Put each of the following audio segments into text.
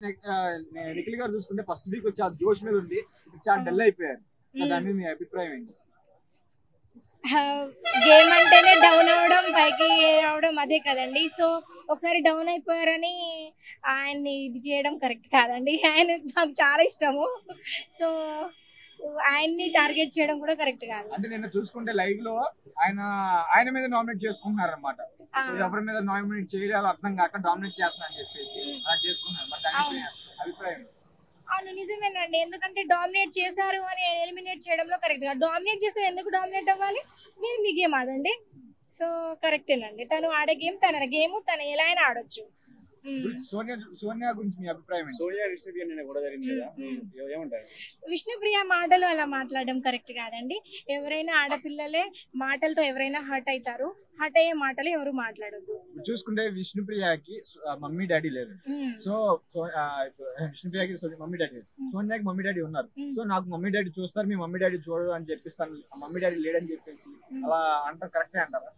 నిఖిల్ గారు చూసుకుంటే first week వచ్చి ఆ జోష్ మీద ఉంది, చాలా డల్ అయిపోయారు. దాని మీద మీ అభిప్రాయం ఏంటి? గేమ్ అంటేనే డౌన్ అవ్వడం పైకి రావడం అదే కదండి. సో ఒకసారి డౌన్ అయిపోయారని ఆయన్ని ఇది చేయడం కరెక్ట్ కాదండి. ఆయన నాకు చాలా ఇష్టము. సో ఆయన్ని టార్గెట్ చేయడం కూడా కరెక్ట్ కాదు. అంటే నిన్న చూసుకుంటే లైవ్ లో ఆయన మీద నామినేట్ చేసుకుంటున్నారు అనమాట. ఎవరి మీద నామినేట్ చేయాలో అర్థం కాక డామినేట్ చేస్తున్నా అని చెప్పేసి అలా చేసుకున్నారు. మరి దాని అభిప్రాయం? అవును, నిజమేనండి. ఎందుకంటే డామినేట్ చేశారు అని ఎలిమినేట్ చేయడంలో కరెక్ట్ కాదు. డామినేట్ చేస్తే ఎందుకు డామినేట్ అవ్వాలి? మీరు మీ గేమ్ ఆడండి. సో కరెక్టేనండి. తను ఆడే గేమ్ తన గేమ్, తను ఎలా అయినా ఆడొచ్చు. సోనియా గురించి మీ అభిప్రాయం? విష్ణుప్రియ మాటలు అలా మాట్లాడడం కరెక్ట్ కాదండి. ఎవరైనా ఆడపిల్లలే మాటలతో ఎవరైనా హర్ట్ అవుతారు. హర్ట్ అయ్యే మాటలు ఎవరు మాట్లాడొద్దు. చూసుకుంటే విష్ణుప్రియకి మమ్మీ డాడీ లేదు. సో విష్ణుప్రియకి మమ్మీ డాడీ లేదు, సోనియాకి మమ్మీ డాడీ ఉన్నారు. సో నాకు మమ్మీ డాడీ చూస్తారు, మీ మమ్మీ డాడీ చూడరు అని చెప్పిస్తాను, మమ్మీ డాడీ లేడని చెప్పేసి అలా అంటారు. కరెక్టే అంటారా?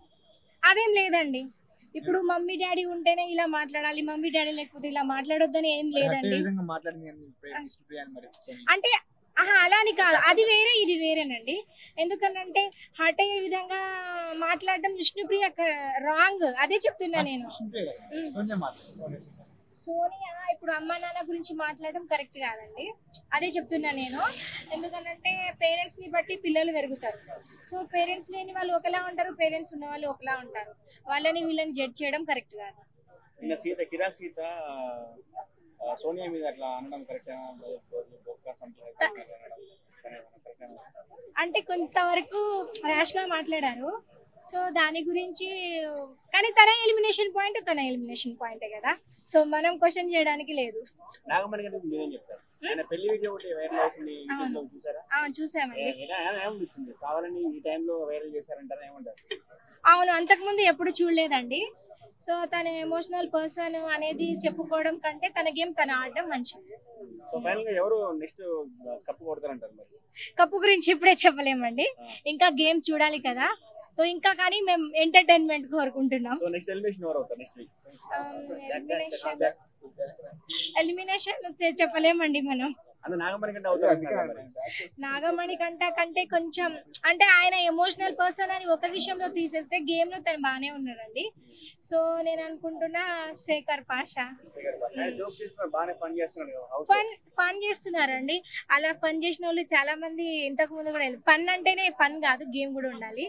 అదేం లేదండి. ఇప్పుడు మమ్మీ డాడీ ఉంటేనే ఇలా మాట్లాడాలి, మమ్మీ డాడీ లేకపోతే ఇలా మాట్లాడొద్దని ఏం లేదండి. అంటే అలా అని కాదు, అది వేరే ఇది వేరేనండి. ఎందుకనంటే హర్ట్ అయ్యే విధంగా మాట్లాడడం విష్ణుప్రియ రాంగ్. అదే చెప్తున్నా నేను. సోనియా ఇప్పుడు అమ్మ నాన్న గురించి మాట్లాడడం కరెక్ట్ కాదండి. అదే చెప్తున్నా నేను. ఎందుకంటే పేరెంట్స్ ని బట్టి పిల్లలు పెరుగుతారు. సో పేరెంట్స్ లేని వాళ్ళు ఒకలా ఉంటారు, పేరెంట్స్ ఉన్న వాళ్ళు ఒకలా ఉంటారు. వాళ్ళని వీళ్ళని జడ్జ్ చేయడం కరెక్ట్ కాదు. సోనియా మీద అట్లా అనడం కరెక్ట్? అంటే కొంతవరకు ర్యాష్ గా మాట్లాడారు. సో దాని గురించి కానీ తన ఎలిమినేషన్ పాయింటే కదా. సో మనం క్వశ్చన్ చేయడానికి లేదు. చూసామండి. అవును, అంతకు ముందు ఎప్పుడు చూడలేదండి. సో తన ఎమోషనల్ పర్సన్ అనేది చెప్పుకోవడం కంటే తన గేమ్ తన ఆడడం మంచిది. కప్పు గురించి ఇప్పుడే చెప్పలేమండి, ఇంకా గేమ్ చూడాలి కదా. సో ఇంకా కానీ మేము ఎంటర్టైన్మెంట్ కోరుకుంటున్నాం. ఎలిమినేషన్ చెప్పలేమండి మనం. నాగమణి కంటే కొంచెం అంటే ఆయన ఎమోషనల్ పర్సన్ అని ఒక విషయంలో తీసేస్తే గేమ్ లో తను బానే ఉన్నాడండి. సో నేను అనుకుంటున్నా శేఖర్ పాషా ఫన్ చేస్తున్నారండి. అలా ఫన్ చేసిన వాళ్ళు చాలా మంది ఇంతకు ముందు కూడా. ఫన్ అంటేనే ఫన్ కాదు, గేమ్ కూడా ఉండాలి,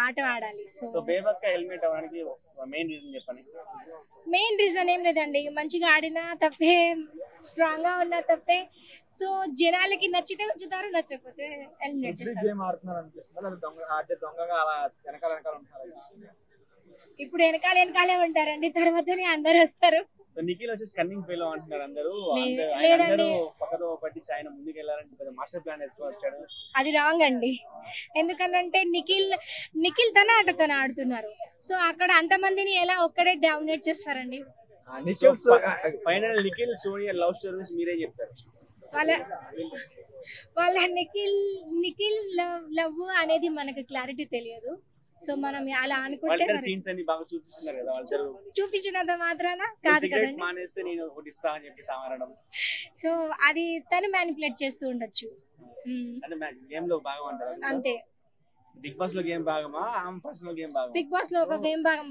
ఆట ఆడాలి. సో మెయిన్ రీజన్ ఏం లేదండి, మంచిగా ఆడినా తప్పే, స్ట్రాంగ్ గా ఉన్నా తప్పే. సో జనాలకి నచ్చితే ఉంచుతారు, నచ్చకపోతే ఎలిమినేట్ చేస్తారు. ఇప్పుడు వెనకాలే ఉంటారండి, తర్వాతనే అందరు వస్తారు. నిఖిల్ వచ్చేసి కన్నింగ్ ఫెయిల్ అంటున్నారు అందరూ. పక్కతో పట్టించి ఆయన ముందుకు వెళ్ళాలంటే మాస్టర్ ప్లాన్ వేసుకొచ్చాడు. అది రాంగ్ అండి. ఎందుకనంటే నిఖిల్ తన ఆట తన ఆడుతున్నారు. సో అక్కడ అంతమందిని ఎలా ఒక్కడే డామినేట్ చేస్తారండి? Final Nikhil Sonia love story మీరే చెప్తారు. వాళ్ళ నిఖిల్ లవ్ అనేది మనకు క్లారిటీ తెలియదు. సో మనం అలా అనుకుంటే చూపించినంత మాత్రాన కాదు కదండి. సో అది తను మ్యానిపులేట్ చేస్తూ ఉండొచ్చు. అంతే. బిగ్ బాస్ లో గేమ్ భాగమా, పర్సనల్ గేమ్ భాగమా? బిగ్ బాస్ లో ఒక గేమ్ భాగం,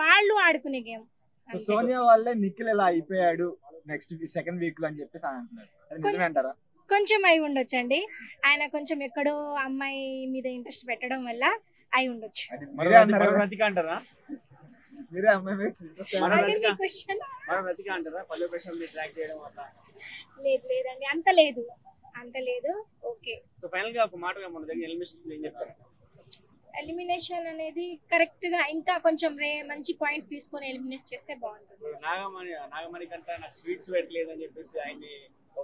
వాళ్ళు ఆడుకునే గేమ్. సోనియా వాళ్ళే నిఖిల్ ఎలా అయిపోయాడు నెక్స్ట్ సెకండ్ వీక్ లో అని చెప్పేసి అంటున్నారు. కొంచెం అయి ఉండొచ్చండి. ఆయన కొంచెం ఎక్కడో అమ్మాయి మీద ఇంట్రెస్ట్ పెట్టడం వల్ల అయి ఉండొచ్చు. లేదండి, అంత లేదు. ఓకే, ఎలిమినేషన్ అనేది కరెక్ట్ గా ఇంకా కొంచెం మంచి పాయింట్ తీసుకొని ఎలిమినేట్ చేస్తే బాగుంటుంది. నాగమణి కంటే నాకు స్వీట్స్ పెట్టలేదు అని చెప్పేసి ఆయన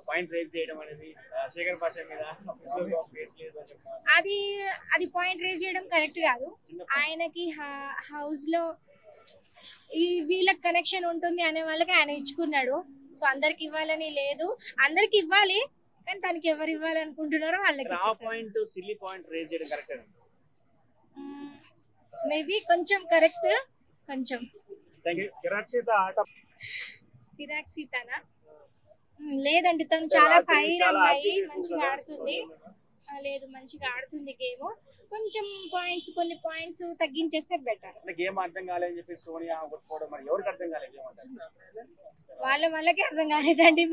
పాయింట్ రేజ్ చేయడం అనేది శేఖర్ పాషా మీద అది పాయింట్ రేజ్ చేయడం కరెక్ట్ కాదు. ఆయనకి హౌస్ లో ఈ వీళ్ళకి కనెక్షన్ ఉంటుంది అనే వాళ్ళకి ఆయన ఇచ్చుకున్నాడు. సో అందరికి ఇవ్వాలని లేదు, అందరికి ఇవ్వాలి, కానీ తనకి ఎవరు ఇవ్వాలనుకుంటున్నారో వాళ్ళకి మేబీ కొంచెం కరెక్ట్. కొంచెం కిరాక్ సీతనా లేదండి, తను చాలా ఫైర్ అమ్మాయి, మంచిగా ఆడుతుంది. లేదు, మంచిగా ఆడుతుంది గేమ్. కొంచెం కొన్ని పాయింట్స్ తగ్గించేస్తే బెటర్. గేమ్ అర్థం కాలేదని చెప్పి సోనియా కొట్టుకోవడం, మరి ఎవరికి అర్థం కాలేదు గేమ్ అంటే? వాళ్ళకే అర్థం కాలేదండి,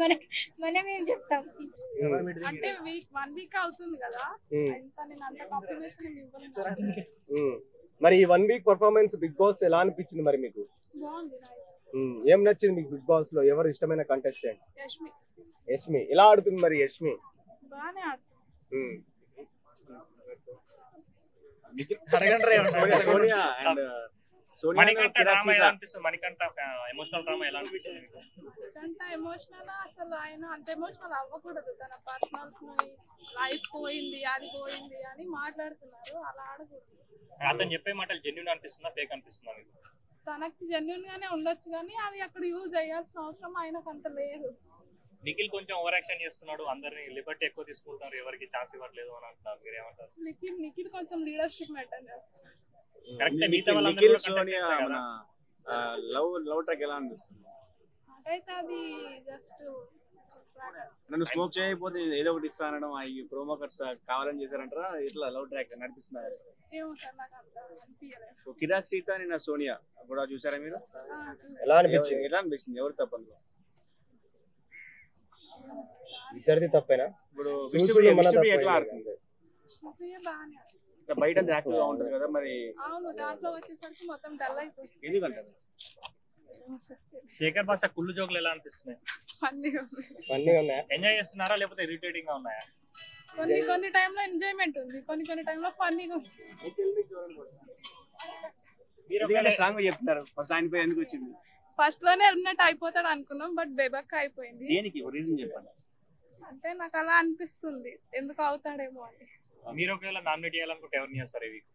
మనం ఏం చెప్తాం. అంటే 1 వీక్ అవుతుంది కదా, ఇంకా నేను అంత కాంప్లిమెంటేషన్ ఇవ్వను. మరి ఈ 1 వీక్ పర్ఫార్మెన్స్ బిగ్ బాస్ ఎలా అనిపించింది మరి మీకు? బాగుంది, నైస్. ఏం నచ్చింది మీకు బిగ్ బాస్ లో? ఎవరు ఇష్టమైన కంటెస్టెంట్? యష్మి. ఎలా ఆడుతుంది మరి యష్మి? బాగానే ఆడుతుంది. సోనియా అండ్ ఎమోషనల్ అసలు ఆయన అంత ఎమోషనల్ అవ్వకూడదు. తన పర్సనల్స్ లైఫ్ పోయింది, అది పోయింది అని మాట్లాడుతున్నారు, అలా ఆడకూడదు. అతను చెప్పే మాటలు జెన్యూన్ అనిపిస్తుందా, ఫేక్ అనిపిస్తుందా? తనకి జెన్యూన్ గానే ఉండొచ్చు, కానీ అది అక్కడ యూజ్ అయ్యాల్సిన అవసరం ఆయనకు అంత లేదు. నిఖిల్ కొంచెం ఓవర్ యాక్షన్ చేస్తున్నాడు, అందరిని లిబర్టీ ఎక్కువ తీసుకుంటారు, ఎవరికి ఛాన్స్ ఇవ్వట్లేదు అని అంటున్నారు, మీరేమంటారు? నిఖిల్ కొంచెం లీడర్షిప్ మెయింటైన్ చేస్తారు. నిఖిల్ సోనియా లవ్ ట్రాక్ ఎలా అనిపిస్తుంది? నాకైతే అది జస్ట్ నన్ను స్మోక్ చేయకపోతే ఏదో ఒకటి ఇస్తా అనడం, ఈ ప్రోమోకర్స్ కావాలని చేశారంటారా? ఇట్లా లవ్ ట్రాక్ నడిపిస్తున్నారు. ఏమో సార్, నాకు అంత అనిపించలేదు. కిరాక్ సీత నిన్న సోనియా కూడా చూసారా మీరు? ఎలా అనిపించింది? ఎవరు తప్పదు? ఇద్దరిది తప్పేనా? ఇప్పుడు విష్ణుప్రియ ఎట్లా ఆడుతుంది? బాగానే బయట యాక్టివ్ గా ఉంటుంది కదా, మరి అవును, దాంట్లో వచ్చేసరికి మొత్తం డల్ అయిపోతుంది. ఎందుకంటారు? శేఖర్ భాష కుళ్ళు జోకులు ఎలా అనిపిస్తున్నాయి? ఫన్నీగా ఉన్నాయా? ఎంజాయ్ చేస్తున్నారా లేకపోతే ఇరిటేటింగ్ గా ఉన్నాయా? కొన్ని టైంలో ఎంజాయ్మెంట్ ఉంది, కొన్ని టైంలో ఫన్నీగా ఉంది. స్ట్రాంగ్ గా చెప్తున్నారు. ఫస్ట్ ఆయన పేరు ఎందుకు వచ్చింది? ఫస్ట్ లోనే ఎలిమినేట్ అయిపోతాడు అనుకున్నాం, బట్ బేబక్ అయిపోయింది. దేనికి రీజన్ చెప్పండి. అంటే నాకు అలా అనిపిస్తుంది, ఎందుకు అవుతాడేమో అని. మీరు ఒకవేళ నామినేట్ చేయాలనుకుంటే ఎవరిని చేస్తారు? ఈ వీక్